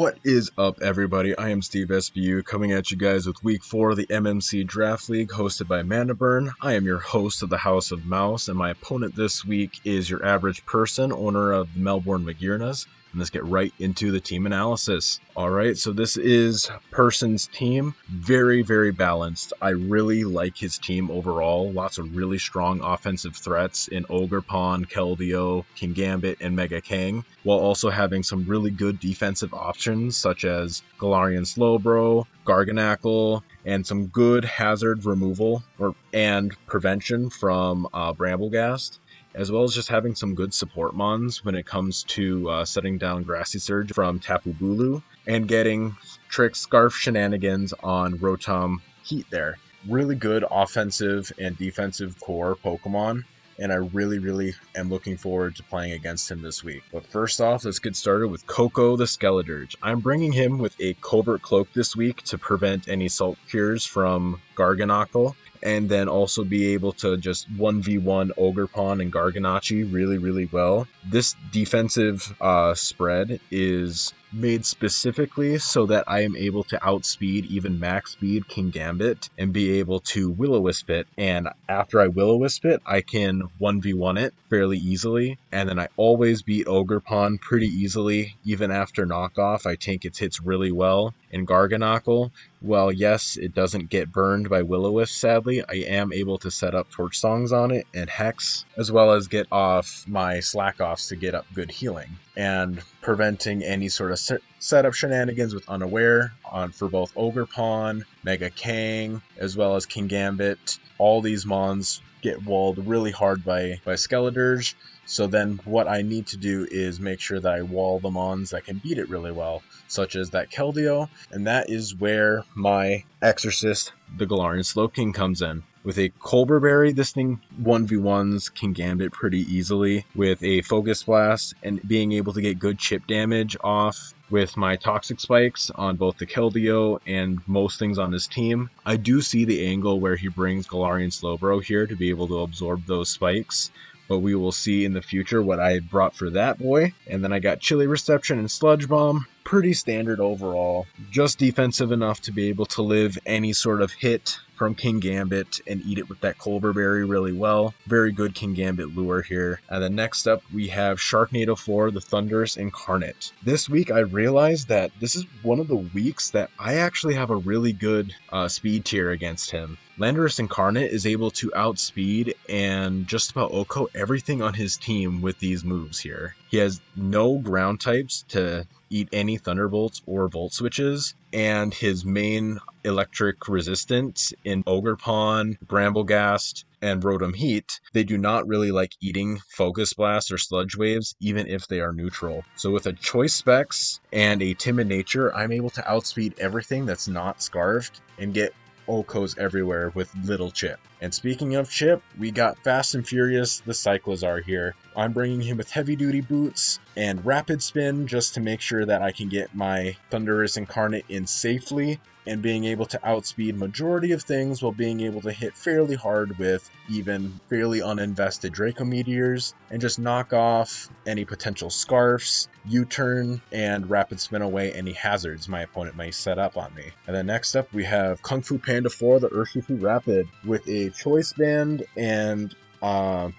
What is up, everybody? I am Steve SVU, coming at you guys with Week 4 of the MMC Draft League, hosted by Mandaburn. I am your host of the House of Mouse, and my opponent this week is your average person, owner of the Melbourne Magirnas. And let's get right into the team analysis. Alright, so this is Person's team. Very, very balanced. I really like his team overall. Lots of really strong offensive threats in Ogerpon, Keldeo, Kingambit, and Mega Kang, while also having some really good defensive options such as Galarian Slowbro, Garganacl, and some good hazard removal and prevention from Bramblegast, as well as just having some good support mons when it comes to setting down Grassy Surge from Tapu Bulu and getting Trick Scarf shenanigans on Rotom Heat there. Really good offensive and defensive core Pokemon, and I really am looking forward to playing against him this week. But first off, let's get started with Coco the Skeledirge. I'm bringing him with a Covert Cloak this week to prevent any Salt Cures from Garganacl, and then also be able to just 1v1 Ogerpon and Garganacl really well. This defensive spread is made specifically so that I am able to outspeed even max speed Kingambit and be able to Will-O-Wisp it, and after I Will-O-Wisp it, I can 1v1 it fairly easily, and then I always beat Ogerpon pretty easily. Even after knockoff, I tank its hits really well. In Garganacl, well, yes, it doesn't get burned by Will-O-Wisp, sadly. I am able to set up Torch Songs on it and Hex, as well as get off my Slack-Offs to get up good healing, and preventing any sort of setup shenanigans with Unaware for both Ogerpon, Mega Kang, as well as Kingambit. All these mons get walled really hard by Skeledirge, so then what I need to do is make sure that I wall the mons that can beat it really well, such as that Keldeo, and that is where my Exorcist, the Galarian Slowking, comes in. With a Colbur Berry, this thing 1v1s Kingambit pretty easily with a Focus Blast, and being able to get good chip damage off with my Toxic Spikes on both the Keldeo and most things on his team. I do see the angle where he brings Galarian Slowbro here to be able to absorb those spikes, but we will see in the future what I brought for that boy. And then I got Chilly Reception and Sludge Bomb. Pretty standard overall. Just defensive enough to be able to live any sort of hit from Kingambit and eat it with that Colbur Berry really well. Very good Kingambit lure here. And then next up we have Sharknado 4, the Thunderous Incarnate. This week I realized that this is one of the weeks that I actually have a really good speed tier against him. Landorus Incarnate is able to outspeed and just about OHKO everything on his team with these moves here. He has no ground types to eat any Thunderbolts or Volt Switches, and his main electric resistance in Ogerpon, Bramblegast, and Rotom Heat, they do not really like eating Focus Blast or Sludge Waves, even if they are neutral. So with a Choice Specs and a Timid Nature, I'm able to outspeed everything that's not Scarfed and get OHKOs everywhere with little chip. And speaking of chip, we got Fast and Furious the Cyclozar here. I'm bringing him with heavy duty boots and rapid spin just to make sure that I can get my Thunderous Incarnate in safely, and being able to outspeed majority of things while being able to hit fairly hard with even fairly uninvested Draco Meteors, and just knock off any potential Scarfs, U-turn, and rapid spin away any hazards my opponent may set up on me. And then next up we have Kung Fu Panda 4, the Urshifu Rapid, with a Choice Band and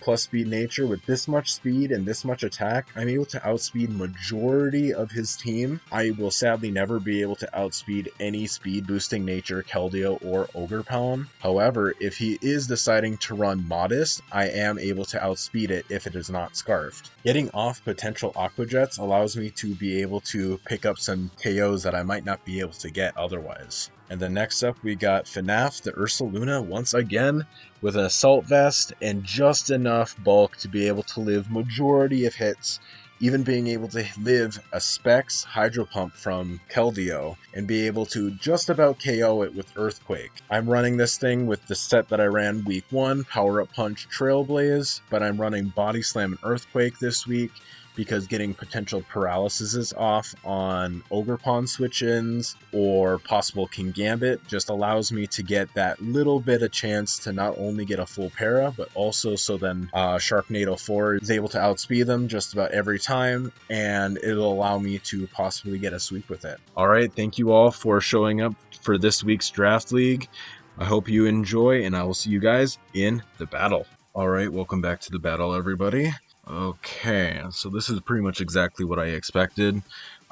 plus speed nature. With this much speed and this much attack, I'm able to outspeed majority of his team. I will sadly never be able to outspeed any speed boosting nature Keldeo or Ogerpon. However, if he is deciding to run Modest, I am able to outspeed it if it is not Scarfed. Getting off potential Aqua Jets allows me to be able to pick up some KOs that I might not be able to get otherwise. And then next up we got FNAF the Ursaluna once again with an Assault Vest and just enough bulk to be able to live majority of hits, even being able to live a Specs Hydro Pump from Keldeo and be able to just about KO it with Earthquake. I'm running this thing with the set that I ran week 1, Power Up Punch Trailblaze, but I'm running Body Slam and Earthquake this week because getting potential paralysis off on Ogerpon switch-ins or possible King Gambit just allows me to get that little bit of chance to not only get a full para, but also so then Sharknado 4 is able to outspeed them just about every time, and it'll allow me to possibly get a sweep with it. Alright, thank you all for showing up for this week's Draft League. I hope you enjoy, and I will see you guys in the battle. Alright, welcome back to the battle, everybody. Okay, so this is pretty much exactly what I expected.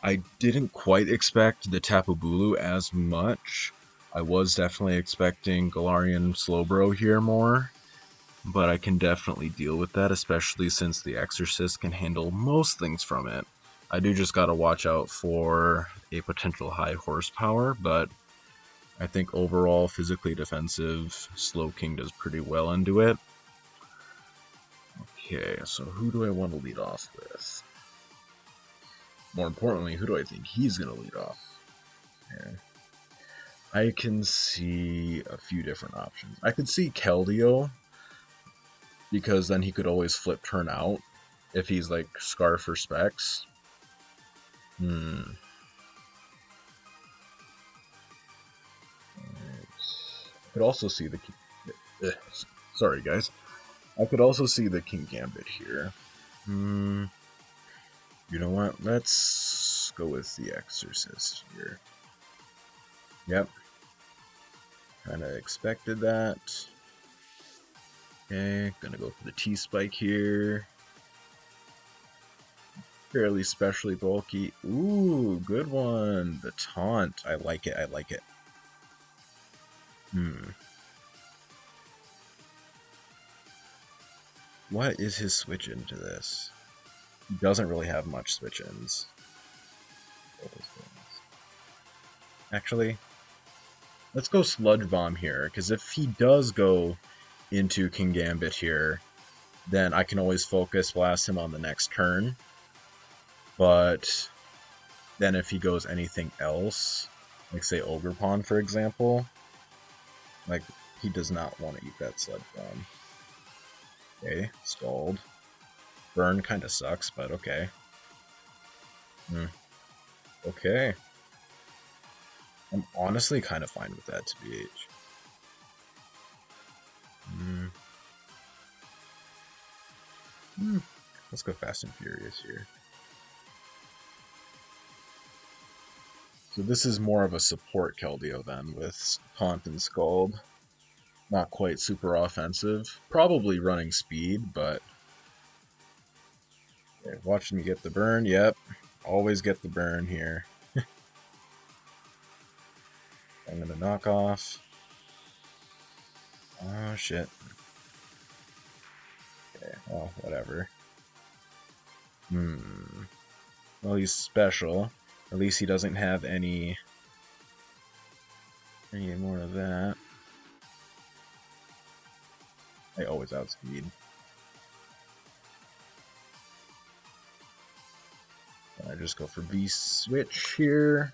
I didn't quite expect the Tapu Bulu as much. I was definitely expecting Galarian Slowbro here more, but I can definitely deal with that, especially since the Exorcist can handle most things from it. I do just gotta watch out for a potential high horsepower, but I think overall physically defensive Slowking does pretty well into it. Okay, so who do I want to lead off with? More importantly, who do I think he's going to lead off? Yeah. I can see a few different options. I could see Keldeo, because then he could always flip turn out if he's like Scarf or Specs. I could also see the... Sorry, guys. I could also see the King Gambit here. You know what? Let's go with the Exorcist here. Yep. Kinda expected that. Okay, gonna go for the T-Spike here. Fairly specially bulky. Ooh, good one. The Taunt. I like it, I like it. What is his switch into this? He doesn't really have much switch-ins. Actually, let's go Sludge Bomb here, because if he does go into King Gambit here, then I can always Focus Blast him on the next turn. But then if he goes anything else, like say Ogerpon for example, like he does not want to eat that Sludge Bomb. Okay, Scald. Burn kind of sucks, but okay. Okay. I'm honestly kind of fine with that, to BH. Let's go Fast and Furious here. So this is more of a support Keldeo then, with Taunt and Scald. Not quite super offensive. Probably running speed, but... Okay, watching me get the burn, yep. Always get the burn here. I'm gonna knock off. Oh shit. Okay, well, whatever. Well, he's special. At least he doesn't have any more of that. I always outspeed. I just go for V-Switch here.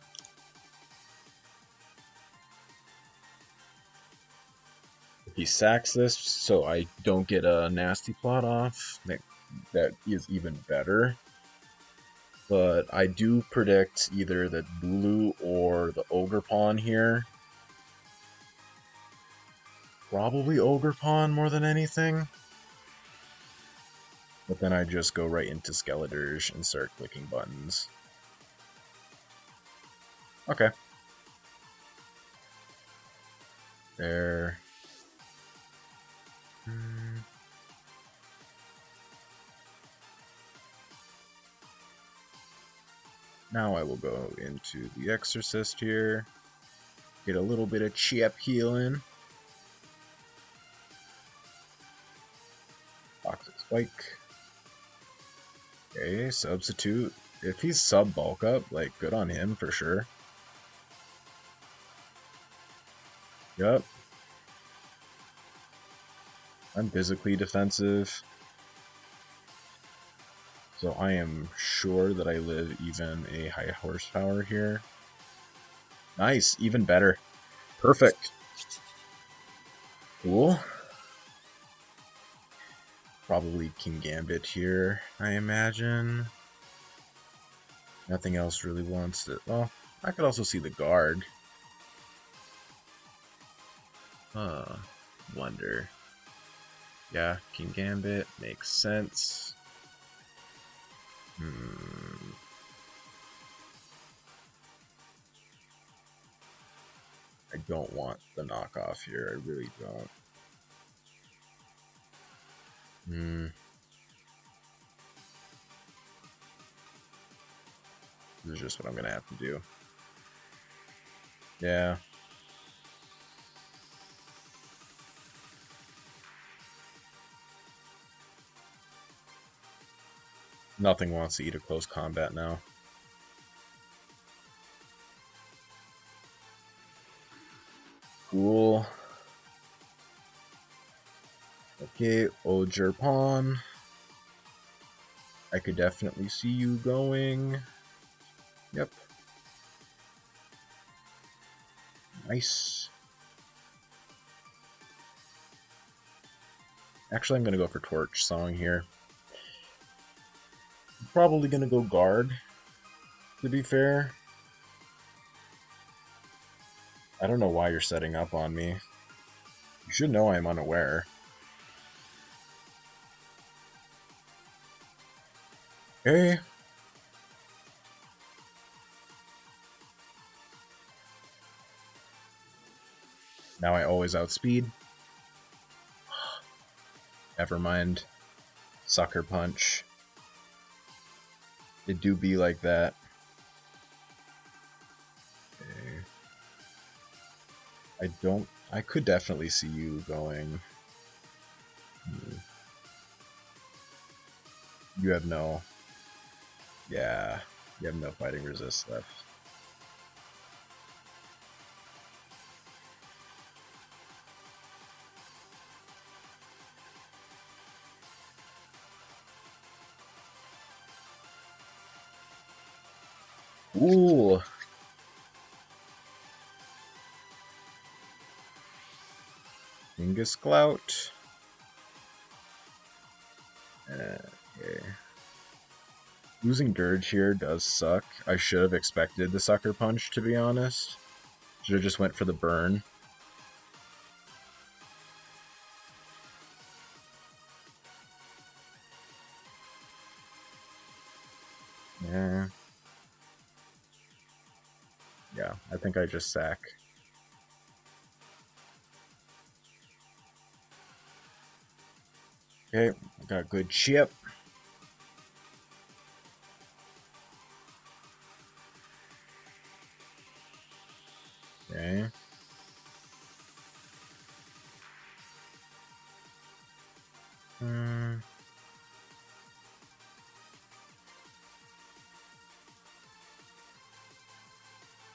If he sacks this, so I don't get a nasty plot off, that is even better. But I do predict either the Bulu or the Ogerpon here. Probably Ogerpon more than anything. But then I just go right into Skeledirge and start clicking buttons. Okay. There. Now I will go into the Exorcist here. Get a little bit of chip healing. Toxic Spike. Okay, substitute. If he's sub bulk up, like, good on him for sure. Yup. I'm physically defensive. So I am sure that I live even a high horsepower here. Nice, even better. Perfect. Cool. Probably King Gambit here, I imagine. Nothing else really wants to... Well, I could also see the guard. Wonder. Yeah, King Gambit makes sense. I don't want the knockoff here. I really don't. This is just what I'm gonna have to do. Yeah. Nothing wants to eat a close combat now. Cool. Okay, Ojer Pawn. I could definitely see you going. Yep. Nice. Actually, I'm going to go for Torch Song here. I'm probably going to go guard, to be fair. I don't know why you're setting up on me. You should know I'm unaware. Okay. Now I always outspeed. Never mind. Sucker Punch. It do be like that. Okay. I could definitely see you going. You have no... Yeah, you have no fighting resist left. Ooh. Genghis Glout. Okay. Losing Dirge here does suck. I should have expected the Sucker Punch, to be honest. Should have just went for the burn. Yeah. Yeah, I think I just sack. Okay, got a good chip. Okay.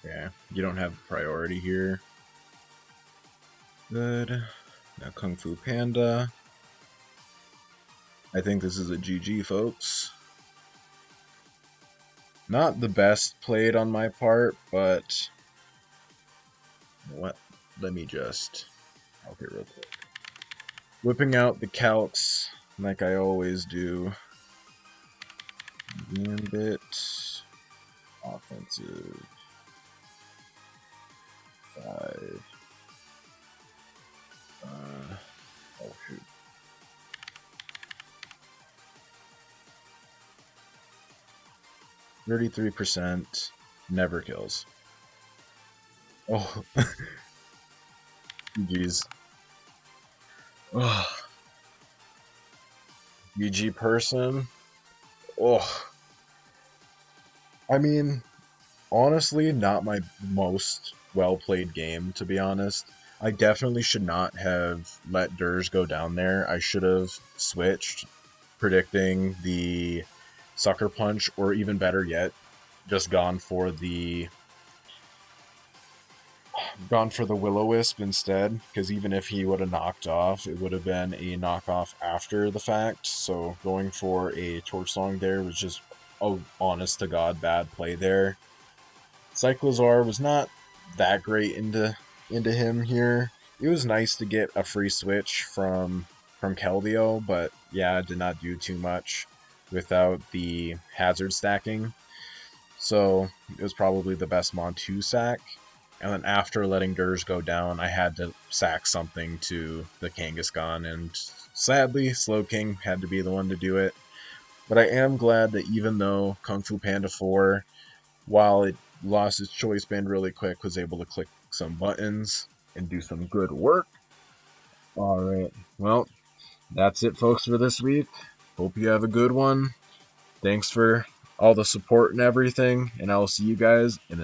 Yeah, you don't have priority here. Good. Now Kung Fu Panda. I think this is a GG, folks. Not the best played on my part, but... What? Let me just... Okay, real quick. Whipping out the calcs, like I always do. Gambit. Offensive. 5. Oh, shoot. 33%. Never kills. Oh. GG's. Oh. GG person. Oh. I mean, honestly, not my most well-played game, to be honest. I definitely should not have let Dirge go down there. I should have switched, predicting the Sucker Punch, or even better yet, just gone for the Will-O-Wisp instead, because even if he would have knocked off, it would have been a knockoff after the fact. So going for a Torch Song there was just a honest to god bad play there. Cyclozar was not that great into him here. It was nice to get a free switch from Keldeo, but yeah, did not do too much without the hazard stacking. So it was probably the best Mon 2 sack. And then after letting Dirge go down, I had to sack something to the Kangaskhan, and sadly, Slowking had to be the one to do it. But I am glad that even though Kung Fu Panda 4, while it lost its choice band really quick, was able to click some buttons and do some good work. Alright, well, that's it, folks, for this week. Hope you have a good one. Thanks for all the support and everything, and I will see you guys in the